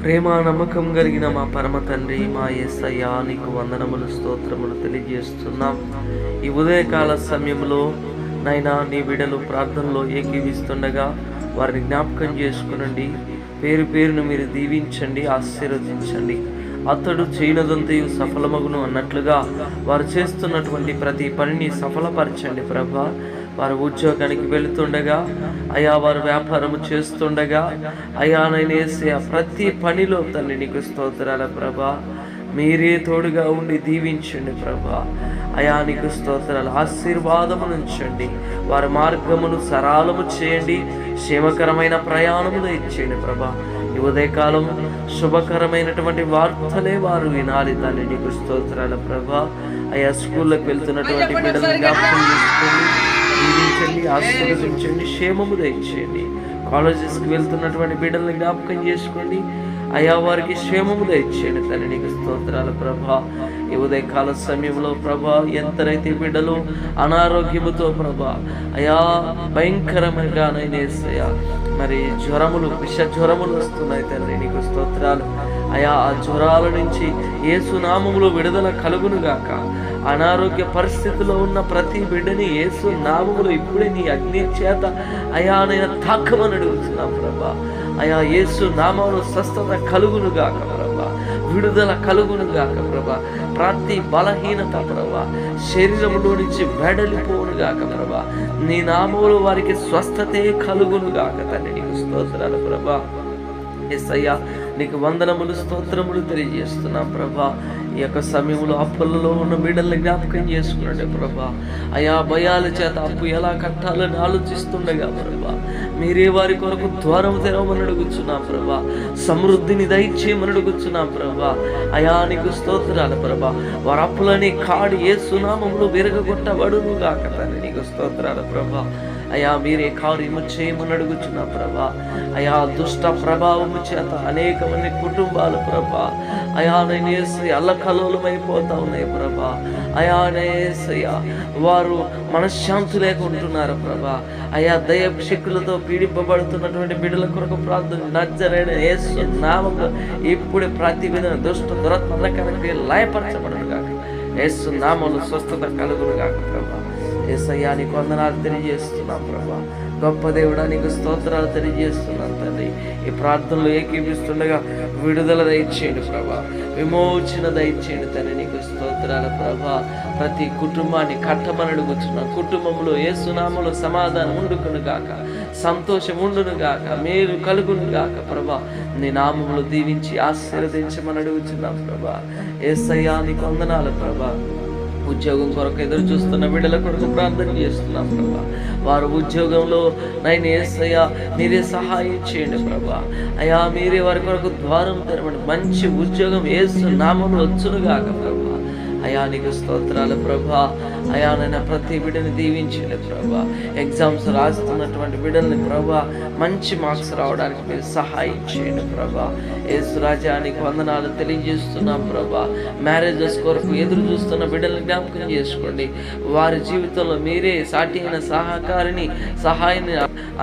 ప్రేమ నమ్మకం కలిగిన మా పరమ తండ్రి, మా యేసయ్యా, నీకు వందనములు స్తోత్రములు తెలియజేస్తున్నాం. ఈ ఉదయకాల సమయంలో నైనా నీ బిడ్డలు ప్రార్థనలో ఏకీవిస్తుండగా వారిని జ్ఞాపకం చేసుకునండి. పేరు పేరును మీరు దీవించండి, ఆశీర్వదించండి. అతడు చేయనదంతయు సఫలమగును అన్నట్లుగా వారు చేస్తున్నటువంటి ప్రతి పనిని సఫలపరచండి ప్రభా. వారు ఉద్యోగానికి వెళుతుండగా, అయా వారు వ్యాపారము చేస్తుండగా, అయా నేనేసే ప్రతి పనిలో తండ్రి నీకు స్తోత్రాల ప్రభా. మీరే తోడుగా ఉండి దీవించండి ప్రభా. అయా నీకు స్తోత్రాలు, ఆశీర్వాదమును ఉంచండి. వారి మార్గమును సరళము చేయండి. క్షేమకరమైన ప్రయాణములు ఇచ్చేయండి ప్రభా. ఈ ఉదయకాలం శుభకరమైనటువంటి వార్తలే వారు వినాలి తండ్రి నీకు స్తోత్రాల ప్రభా. అయా స్కూల్లోకి వెళ్తున్నటువంటి బిడ్డలను జ్ఞాపకం చేసుకోండి, దీవించండి, ఆశీర్వదించండి, క్షేమము దయచేయండి. కాలేజెస్కి వెళ్తున్నటువంటి బిడ్డలను జ్ఞాపకం చేసుకోండి, అయా వారికి క్షేమము దయచేయండి తండ్రి నీకు స్తోత్రాల ప్రభా. ఈ ఉదయకాల సమయంలో ప్రభా, ఎంతరైతే బిడ్డలు అనారోగ్యముతో ప్రభా, అయా భయంకరంగానైనా మరి జ్వరములు, విష జ్వరములు వస్తున్నాయి తండ్రి నీకు స్తోత్రాలు. అయా ఆ జ్వరాల నుంచి యేసు నామములో విడుదల కలుగునుగాక. అనారోగ్య పరిస్థితిలో ఉన్న ప్రతి బిడ్డని యేసు నామములో ఇప్పుడే నీ అగ్ని చేత అయా నేను తాకమని అడుగుతున్నాం ప్రభా. అయా యేసు నామములో స్వస్థత కలుగునుగాక ప్రభా, విడుదల కలుగునుగాక ప్రభా. ప్రతి బలహీనత ప్రభా శరీరంలో నుంచి వెడలిపోనుగాక ప్రభా. నీ నామములో వారికి స్వస్థతే కలుగునుగాక తండ్రి నీకు స్తోత్రాలు ప్రభా. యేసయ్యా నీకు వందనములు స్తోత్రములు తెలియజేస్తున్నాం ప్రభా. ఈ యొక్క సమయంలో అప్పులలో ఉన్న బిడ్డల్ని జ్ఞాపకం చేసుకున్నాడు ప్రభా. అయా భయాల చేత అప్పు ఎలా కట్టాలని ఆలోచిస్తుండగా ప్రభా, మీరే వారి కొరకు ద్వారం తెరవమని అడుగుచున్నాం ప్రభా. సమృద్ధిని దయచేయమని అడుగుచున్నాం ప్రభా. అయా నీకు స్తోత్రాలు ప్రభా. వారి అప్పులని కాడి యేసు నామములో విరగొట్టబడును గాక తండ్రి నీకు స్తోత్రాలు ప్రభా. అయా మీరే కార్యము చేయమని అడుగుచున్నా ప్రభా. అయా దుష్ట ప్రభావము చేత అనేక మంది కుటుంబాలు ప్రభా అయా నేనేసి అల్లకల్లోలమైపోతా ఉన్నాయి ప్రభా. అయా నేసయ్య వారు మనశ్శాంతి లేకుంటున్నారు ప్రభా. అయా దయశక్తులతో పీడింపబడుతున్నటువంటి బిడ్డల కొరకు ప్రార్థన నజరేయుడైన యేసు నామములో ఇప్పుడే ప్రతి విధంగా దుష్ట దురాత్మల కనుక లయపరచబడును గాక. యేసు నామములో స్వస్థత కలుగును గాక ప్రభా. యేసయ్యా నీకు వందనాలు తెలియజేస్తున్నాం ప్రభా. గొప్ప దేవుడా నీకు స్తోత్రాలు తెలియజేస్తున్నాం తండ్రి. ఈ ప్రార్థనలు ఏకీపిస్తుండగా విడుదల దయచేయండి ప్రభా, విమోచన దయచేయండి తండ్రి నీకు స్తోత్రాల ప్రభా. ప్రతి కుటుంబాన్ని కట్టమని అడుగుతున్నాం. కుటుంబంలో యేసు నామములో సమాధానం ఉండుకును గాక, సంతోషం ఉండును గాక, మేలు కలుగును గాక ప్రభా. నీ నామములో దీవించి ఆశీర్వదించమని అడుగుతున్నాం ప్రభా. యేసయ్యా నీకు వందనాలు ప్రభా. ఉద్యోగం కొరకు ఎదురు చూస్తున్న బిడ్డల కొరకు ప్రార్థన చేస్తున్నాం ప్రభా. వారు ఉద్యోగంలో నైనా యేసయ్యా మీరే సహాయం చేయండి ప్రభా. అయా మీరే వారి కొరకు ద్వారం తెరవండి. మంచి ఉద్యోగం యేసు నామములో వచ్చునుగాక ప్రభా. అయా నీకు స్తోత్రాలు ప్రభా. అయా నైనా ప్రతి బిడ్డని దీవించండి ప్రభా. ఎగ్జామ్స్ రాస్తున్నటువంటి బిడ్డల్ని ప్రభా మంచి మార్క్స్ రావడానికి మీరు సహాయం చేయండి ప్రభా. యేసు రాజా నీకు వందనాలు తెలియజేస్తున్నాం ప్రభా. మ్యారేజెస్ కొరకు ఎదురు చూస్తున్న బిడ్డల్ని జ్ఞాపకం చేసుకోండి. వారి జీవితంలో మీరే సాటి అయిన సహకారిని సహాయాన్ని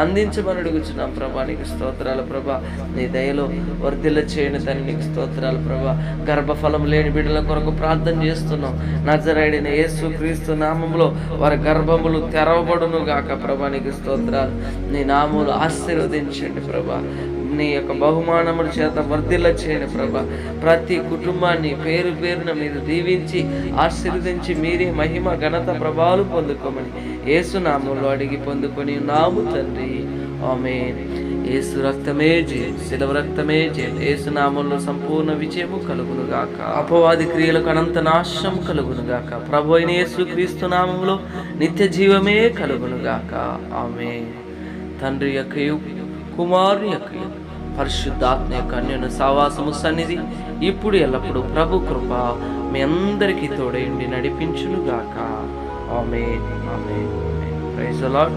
అందించమని అడుగుచున్నాం ప్రభా. నీకు స్తోత్రాలు ప్రభా. నీ దయలో వర్ధిల్ల చేయండి తని నీకు స్తోత్రాలు ప్రభా. గర్భఫలం లేని బిడ్డల కొరకు ప్రార్థన చేస్తున్నాం. నజరేయుడైన యేసు క్రీస్తు నామములో వారి గర్భములు తెరవబడును గాక ప్రభా. నీకు స్తోత్రాలు. నీ నామములు ఆశీర్వదించండి ప్రభా. నీ యొక్క బహుమానముల చేత వర్ధిల్ల చేయండి ప్రభా. ప్రతి కుటుంబాన్ని పేరు పేరున మీరు దీవించి ఆశీర్వదించి మీరే మహిమ ఘనత ప్రభావాలు పొందుకోమని యేసు నామములో అడిగి పొందుకొని నాము తండ్రి, ఆమేన్. యేసు రక్తమే జయం, శిలువ రక్తమే జయం. యేసు నామములో సంపూర్ణ విజయము కలుగునుగాక. అపవాది క్రియలకు అనంత నాశనం కలుగునుగాక. ప్రభు అయిన యేసు క్రీస్తు నామములో నిత్య జీవమే కలుగునుగాక. ఆమేన్. తండ్రి యొక్కయు కుమారుని యొక్కయు పరిశుద్ధాత్మ యొక్క అన్యోన్య సహవాసము సన్నిధి ఇప్పుడు ఎల్లప్పుడు ప్రభు కృప మీ అందరికీ తోడైండి నడిపించునుగాక. Amen. Amen. Praise the lord.